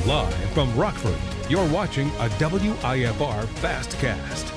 Live from Rockford, you're watching a WIFR Fastcast.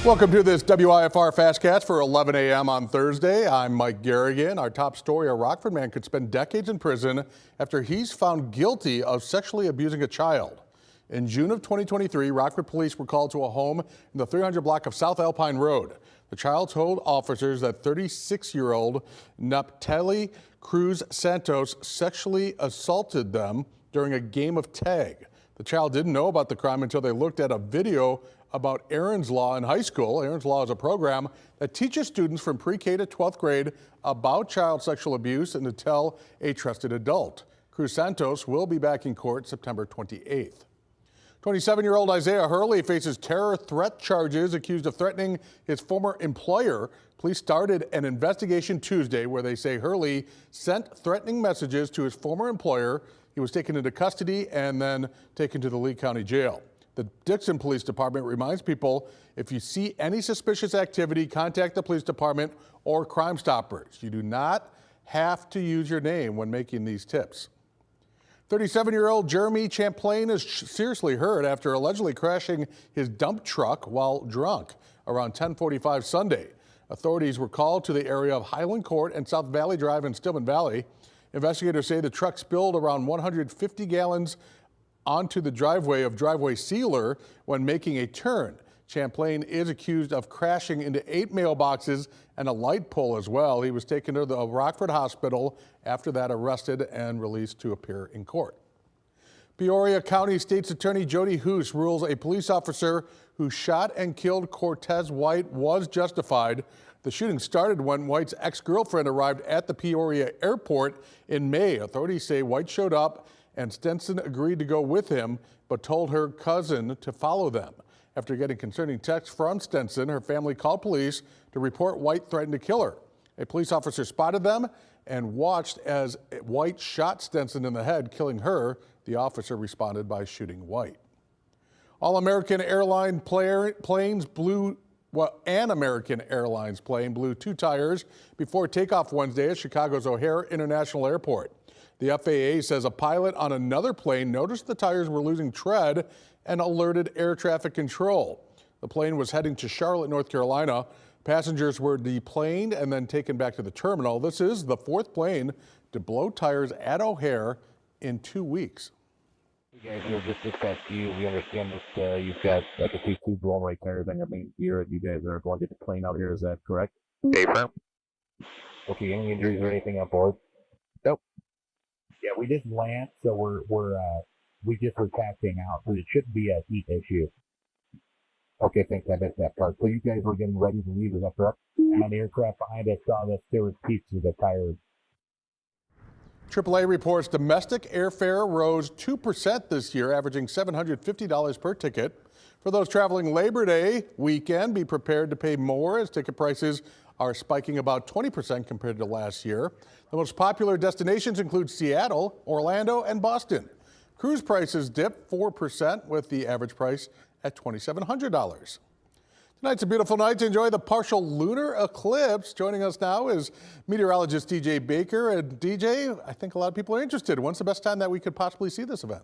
Welcome to this WIFR Fastcast for 11 a.m. on Thursday. I'm Mike Garrigan. Our top story, a Rockford man could spend decades in prison after he's found guilty of sexually abusing a child. In June of 2023, Rockford police were called to a home in the 300 block of South Alpine Road. The child told officers that 36-year-old Naphtali Cruz Santos sexually assaulted them during a game of tag. The child didn't know about the crime until they looked at a video about Aaron's Law in high school. Aaron's Law is a program that teaches students from pre-K to 12th grade about child sexual abuse and to tell a trusted adult. Cruz Santos will be back in court September 28th. 27-year-old Isaiah Hurley faces terror threat charges accused of threatening his former employer. Police started an investigation Tuesday where they say Hurley sent threatening messages to his former employer. He was taken into custody and then taken to the Lee County Jail. The Dixon Police Department reminds people if you see any suspicious activity, contact the police department or Crime Stoppers. You do not have to use your name when making these tips. 37-year-old Jeremy Champlain is seriously hurt after allegedly crashing his dump truck while drunk around 10:45 Sunday. Authorities were called to the area of Highland Court and South Valley Drive in Stillman Valley. Investigators say the truck spilled around 150 gallons onto the driveway of driveway sealer when making a turn. Champlain is accused of crashing into 8 mailboxes and a light pole as well. He was taken to the Rockford Hospital, after that arrested and released to appear in court. Peoria County State's Attorney Jody Hoos rules a police officer who shot and killed Cortez White was justified. The shooting started when White's ex-girlfriend arrived at the Peoria airport in May. Authorities say White showed up and Stenson agreed to go with him, but told her cousin to follow them. After getting concerning texts from Stenson, her family called police to report White threatened to kill her. A police officer spotted them and watched as White shot Stenson in the head, killing her. The officer responded by shooting White. All-American Airline planes blew an American Airlines plane blew 2 tires before takeoff Wednesday at Chicago's O'Hare International Airport. The FAA says a pilot on another plane noticed the tires were losing tread and alerted air traffic control. The plane was heading to Charlotte, North Carolina. Passengers were deplaned and then taken back to the terminal. This is the 4th plane to blow tires at O'Hare in 2 weeks. You guys are just dispatch you. We understand that you've got like a T2 blown right tires on your main gear. You guys are going to get the plane out here. Is that correct? Paper. Okay. Any injuries or anything on board? Nope. Yeah, we didn't land, so we just were taxiing out, so it shouldn't be a heat issue. Okay, thanks. I missed that part. So you guys were getting ready to leave, is that correct? And on the aircraft behind us saw that there was pieces of the tires. AAA reports domestic airfare rose 2% this year, averaging $750 per ticket. For those traveling Labor Day weekend, be prepared to pay more as ticket prices are spiking about 20% compared to last year. The most popular destinations include Seattle, Orlando, and Boston. Cruise prices dipped 4% with the average price at $2,700. Tonight's a beautiful night to enjoy the partial lunar eclipse. Joining us now is meteorologist DJ Baker. And DJ, I think a lot of people are interested. When's the best time that we could possibly see this event?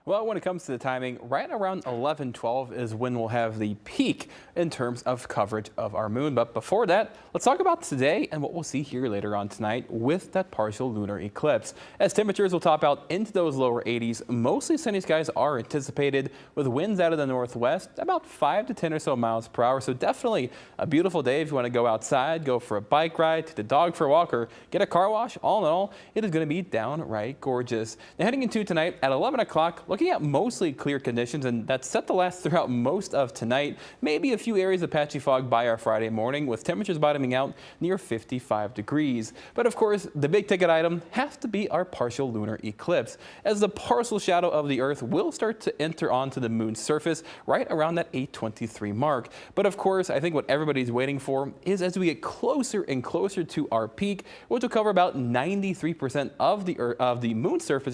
Well, when it comes to the timing, right around 11:12 is when we'll have the peak in terms of coverage of our moon. But before that, let's talk about today and what we'll see here later on tonight with that partial lunar eclipse. As temperatures will top out into those lower 80s, mostly sunny skies are anticipated with winds out of the northwest, about 5 to 10 or so miles per hour. So definitely a beautiful day if you want to go outside, go for a bike ride, take the dog for a walk, or get a car wash. All in all, it is going to be downright gorgeous. Now heading into tonight at 11 o'clock, looking at mostly clear conditions, and that's set to last throughout most of tonight. Maybe a few areas of patchy fog by our Friday morning with temperatures bottoming out near 55 degrees. But of course, the big ticket item has to be our partial lunar eclipse, as the partial shadow of the Earth will start to enter onto the moon's surface right around that 8:23 mark. But of course, I think what everybody's waiting for is as we get closer and closer to our peak, which will cover about 93% of the moon's surface,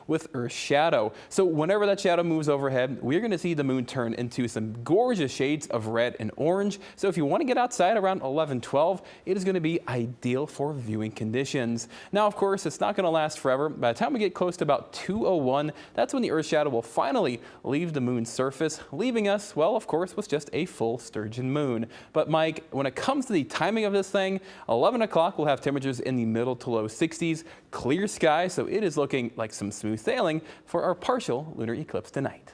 with Earth's shadow. So whenever that shadow moves overhead, we're going to see the moon turn into some gorgeous shades of red and orange. So if you want to get outside around 11:12, it is going to be ideal for viewing conditions. Now, of course, it's not going to last forever. By the time we get close to about 2:01, that's when the Earth shadow will finally leave the moon's surface, leaving us, well, of course, with just a full sturgeon moon. But Mike, when it comes to the timing of this thing, 11 o'clock will have temperatures in the middle to low 60s, clear sky, so it is looking like some smooth sailing for our partial lunar eclipse tonight.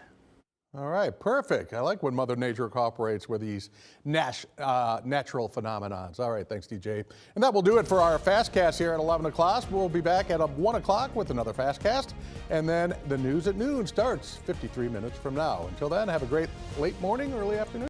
All right, perfect. I like when Mother Nature cooperates with these natural phenomenons. All right, thanks, DJ. And that will do it for our Fastcast here at 11 o'clock. We'll be back at 1 o'clock with another Fastcast. And then the news at noon starts 53 minutes from now. Until then, have a great late morning, early afternoon.